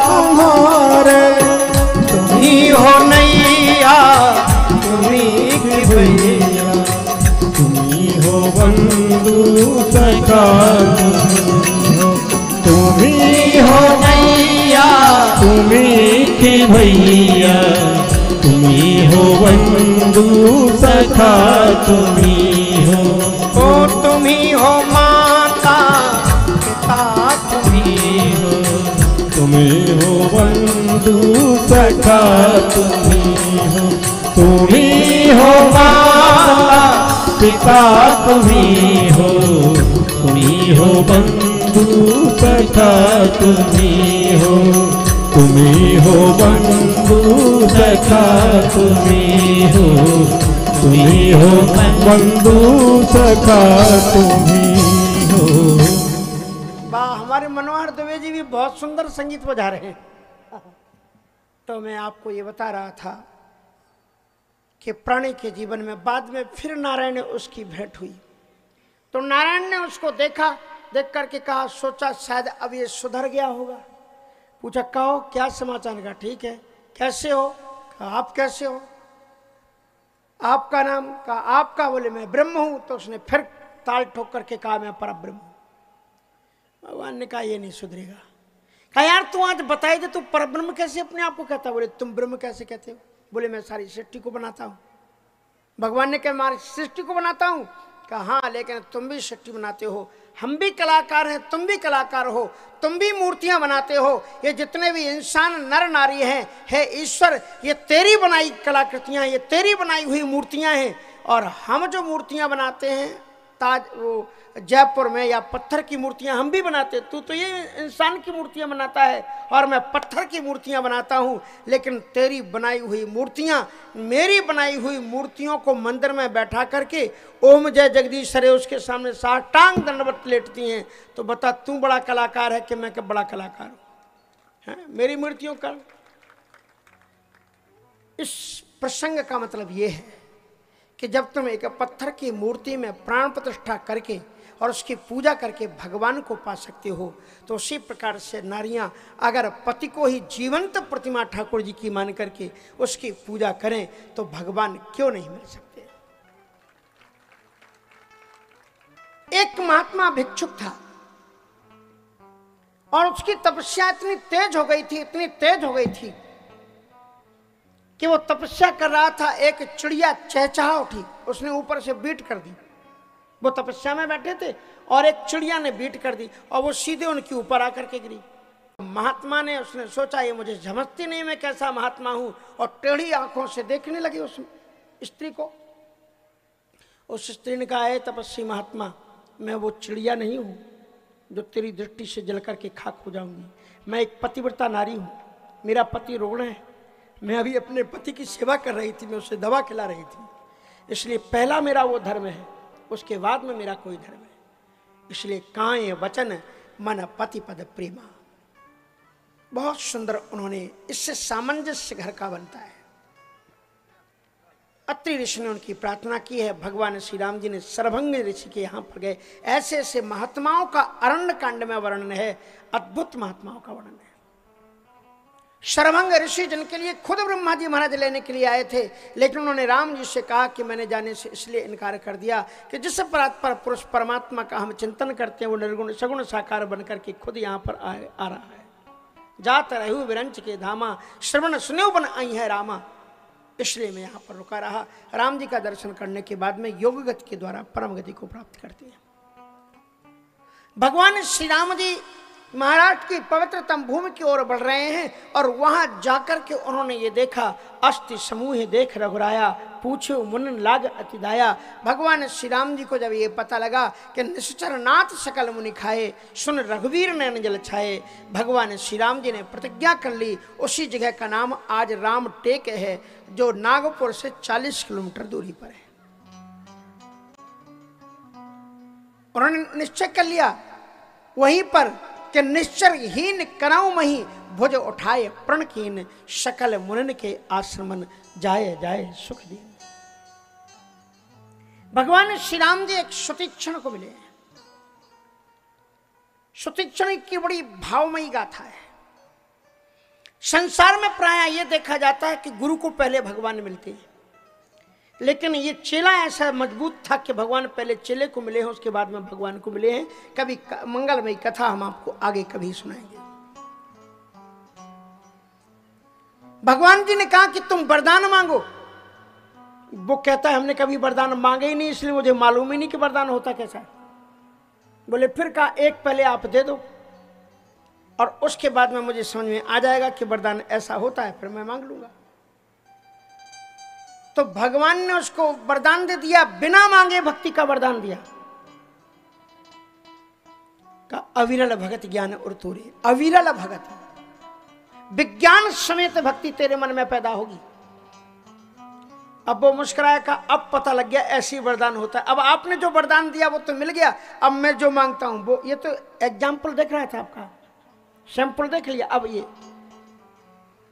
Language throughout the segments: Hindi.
तुम्हारे, तुम्ही हो नैया तुम्ही की भैया, तुम्ही हो बंधु सखा, तुम्ही हो नैया तुम्ही की भैया, तुम्ही हो बंधु सखा, तुम्ही हो ओ तुम्ही हो माता पिता तुम्ही हो, तुम्ही हो बंधु सखा, तुम्ही हो माता पिता, तुम्ही हो बंधु सखा, तुम्ही हो बंधु सखा, तुम्ही हो बंधु सखा, तुम्ही हो। वाह, हमारे मनोहर दुबे जी भी बहुत सुंदर संगीत बजा रहे हैं। तो मैं आपको ये बता रहा था कि प्राणी के जीवन में बाद में फिर नारायण ने उसकी भेंट हुई, तो नारायण ने उसको देखा, देख करके कहा, सोचा शायद अब ये सुधर गया होगा। पूछा कहो क्या समाचार? का ठीक है, कैसे हो? कहा आप कैसे हो? आपका नाम? कहा आपका। बोले मैं ब्रह्म हूं। तो उसने फिर ताल ठोक करके कहा मैं परब्रह्म हूं। भगवान ने कहा ये नहीं सुधरेगा। कहा यार तू आज बताई दे, तू परब्रह्म कैसे अपने आप को कहता? बोले तुम ब्रह्म कैसे कहते हो? बोले मैं सारी सृष्टि को बनाता हूं। भगवान ने कहा मैं सृष्टि को बनाता हूं? कहा हाँ, लेकिन तुम भी सृष्टि बनाते हो, हम भी कलाकार हैं, तुम भी कलाकार हो, तुम भी मूर्तियां बनाते हो। ये जितने भी इंसान नर नारी हैं, हे ईश्वर, ये तेरी बनाई कलाकृतियां, ये तेरी बनाई हुई मूर्तियां हैं। और हम जो मूर्तियां बनाते हैं ताज वो जयपुर में, या पत्थर की मूर्तियां हम भी बनाते, तू तो ये इंसान की मूर्तियां बनाता है और मैं पत्थर की मूर्तियां बनाता हूं। लेकिन तेरी बनाई हुई मूर्तियां, मेरी बनाई हुई मूर्तियों को मंदिर में बैठा करके ओम जय जगदीश हरे उसके सामने साष्टांग दंडवत लेटती हैं। तो बता तू बड़ा कलाकार है कि मैं क्या बड़ा कलाकार हूं? मेरी मूर्तियों का इस प्रसंग का मतलब यह है कि जब तुम एक पत्थर की मूर्ति में प्राण प्रतिष्ठा करके और उसकी पूजा करके भगवान को पा सकते हो, तो उसी प्रकार से नारियां अगर पति को ही जीवंत प्रतिमा ठाकुर जी की मान करके उसकी पूजा करें तो भगवान क्यों नहीं मिल सकते। एक महात्मा भिक्षुक था और उसकी तपस्या इतनी तेज हो गई थी, इतनी तेज हो गई थी कि वो तपस्या कर रहा था, एक चिड़िया चहचहा उठी, उसने ऊपर से बीट कर दी। वो तपस्या में बैठे थे और एक चिड़िया ने बीट कर दी और वो सीधे उनके ऊपर आकर के गिरी। महात्मा ने उसने सोचा ये मुझे समझती नहीं, मैं कैसा महात्मा हूं, और टेढ़ी आंखों से देखने लगी उस स्त्री को। उस स्त्री ने कहा है तपस्वी महात्मा, मैं वो चिड़िया नहीं हूं जो तेरी दृष्टि से जल करके खाक हो जाऊंगी। मैं एक पतिव्रता नारी हूं, मेरा पति रुग्ण है, मैं अभी अपने पति की सेवा कर रही थी, मैं उसे दवा खिला रही थी, इसलिए पहला मेरा वो धर्म है, उसके बाद में मेरा कोई धर्म है। इसलिए काय वचन मन पति पद प्रेमा। बहुत सुंदर उन्होंने, इससे सामंजस्य घर का बनता है। अत्रि ऋषि ने उनकी प्रार्थना की है, भगवान श्री राम जी ने सरभंग ऋषि के यहाँ पर गए। ऐसे ऐसे महात्माओं का अरण्य कांड में वर्णन है, अद्भुत महात्माओं का वर्णन है। शरभंग ऋषि जिनके लिए खुद ब्रह्मा जी महाराज लेने के लिए आए थे, लेकिन उन्होंने राम जी से कहा कि मैंने जाने से इसलिए इनकार कर दिया कि जिस परात्पर पुरुष परमात्मा का हम चिंतन करते हैं वो निर्गुण सगुण साकार बनकर के खुद यहाँ पर आ रहा है। जात रहु विरंच के धामा, श्रवण सुनेव बन आई है रामा। इसलिए मैं यहाँ पर रुका रहा। राम जी का दर्शन करने के बाद में योग गति के द्वारा परम गति को प्राप्त करते हैं। भगवान श्री राम जी महाराष्ट्र की पवित्रतम भूमि की ओर बढ़ रहे हैं और वहां जाकर के उन्होंने ये देखा, अस्थि समूह देख रघुराया, पूछो मुनन लाग अतिदाया। भगवान श्री राम जी को जब ये पता लगा कि निश्चर नाथ सकल मुनि खाए, सुन रघुवीर नयन जल छाए, भगवान श्री राम जी ने प्रतिज्ञा कर ली। उसी जगह का नाम आज राम टेक है, जो नागपुर से 40 किलोमीटर दूरी पर है। उन्होंने निश्चय कर लिया वहीं पर कि निश्चर हीन करऊ मही, भुज उठाए प्रणकीन, सकल मुनन के आश्रमन जाए जाए सुख दीन। भगवान श्री राम जी एक सुतीक्षण को मिले। सुतीक्षण की बड़ी भावमयी गाथा है। संसार में प्राय ये देखा जाता है कि गुरु को पहले भगवान मिलते हैं, लेकिन ये चेला ऐसा मजबूत था कि भगवान पहले चेले को मिले हैं, उसके बाद में भगवान को मिले हैं। कभी मंगलमयी कथा हम आपको आगे कभी सुनाएंगे। भगवान जी ने कहा कि तुम वरदान मांगो। वो कहता है हमने कभी वरदान मांगे ही नहीं, इसलिए मुझे मालूम ही नहीं कि वरदान होता कैसा है। बोले फिर कहा एक पहले आप दे दो और उसके बाद में मुझे समझ में आ जाएगा कि वरदान ऐसा होता है, फिर मैं मांग लूंगा। तो भगवान ने उसको वरदान दे दिया, बिना मांगे भक्ति का वरदान दिया। का अविरल भगत ज्ञान और तोरे, अविरल भगत, विज्ञान समेत भक्ति तेरे मन में पैदा होगी। अब वो मुस्कुराया, का अब पता लग गया ऐसी वरदान होता है। अब आपने जो वरदान दिया वो तो मिल गया, अब मैं जो मांगता हूं वो, ये तो एग्जाम्पल देख रहा था आपका, सैंपल देख लिया। अब ये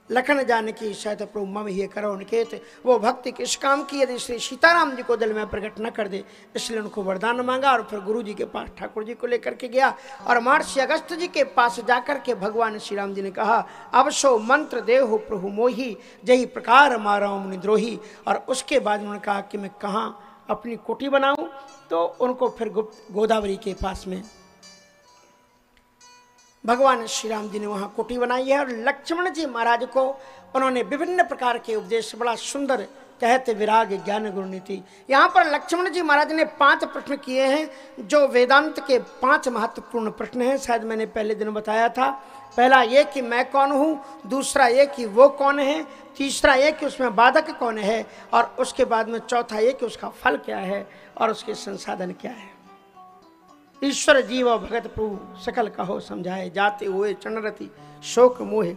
लखन जाने की शायद प्रभु मम ही करो उनके, वो भक्ति किस काम की यदि श्री सीताराम जी को दिल में प्रकट न कर दे, इसलिए उनको वरदान मांगा। और फिर गुरु जी के पास ठाकुर जी को लेकर के गया और महर्षि अगस्त्य जी के पास जाकर के भगवान श्री राम जी ने कहा, अब सो मंत्र देव हो प्रभु मोही, जही प्रकार मारा मुनि द्रोही। और उसके बाद उन्होंने कहा कि मैं कहाँ अपनी कुटी बनाऊं, तो उनको फिर गोदावरी के पास में भगवान श्री राम जी ने वहाँ कुटी बनाई है। और लक्ष्मण जी महाराज को उन्होंने विभिन्न प्रकार के उपदेश, बड़ा सुंदर कहते विराग ज्ञान गुरु नीति। यहाँ पर लक्ष्मण जी महाराज ने 5 प्रश्न किए हैं, जो वेदांत के 5 महत्वपूर्ण प्रश्न हैं। शायद मैंने पहले दिन बताया था। पहला ये कि मैं कौन हूँ, दूसरा ये कि वो कौन है, तीसरा ये कि उसमें बाधक कौन है, और उसके बाद में चौथा ये कि उसका फल क्या है और उसके संसाधन क्या है। ईश्वर जीव भगत प्रभु सकल कहो समझाए, जाते हुए चंडरति शोक मोहे।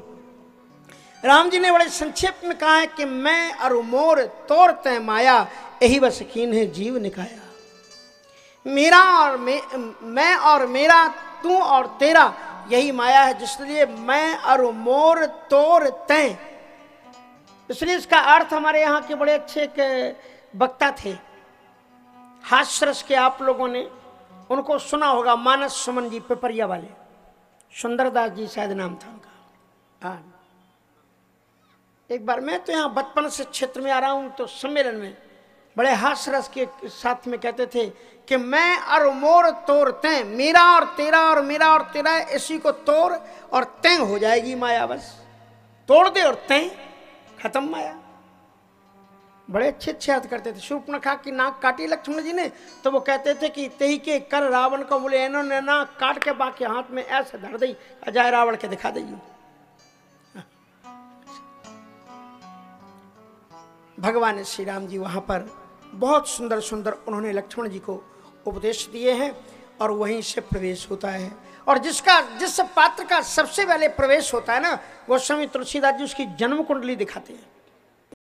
राम जी ने बड़े संक्षेप में कहा है कि मैं और मोर तोर तय माया, यही बस कीन है जीव निकाया। मेरा और मैं और मेरा, तू और तेरा, यही माया है, जिसलिए मैं और मोर तोर तय। इसलिए इसका अर्थ हमारे यहाँ के बड़े अच्छे एक वक्ता थे, हास्यरस के, आप लोगों ने उनको सुना होगा, मानस सुमन जी पिपरिया वाले, सुंदरदास जी शायद नाम था उनका। हाँ, एक बार मैं तो यहाँ बचपन से क्षेत्र में आ रहा हूँ, तो सम्मेलन में बड़े हास्यरस के साथ में कहते थे कि मैं और मोर तोर तय, मेरा और तेरा और मेरा और तेरा, इसी को तोड़ और तय हो जाएगी माया। बस तोड़ दे और तय, खत्म माया। बड़े अच्छे अच्छे याद करते थे। शूर्पणखा की नाक काटी लक्ष्मण जी ने, तो वो कहते थे कि तेही के कर रावण को, बोले इन्होंने नाक काट के बाकी हाथ में ऐसे धर दी, अजय रावण के दिखा दी। भगवान श्री राम जी वहां पर बहुत सुंदर सुंदर उन्होंने लक्ष्मण जी को उपदेश दिए हैं, और वहीं से प्रवेश होता है। और जिस पात्र का सबसे पहले प्रवेश होता है ना, वो स्वामी तुलसीदास जी उसकी जन्म कुंडली दिखाते हैं।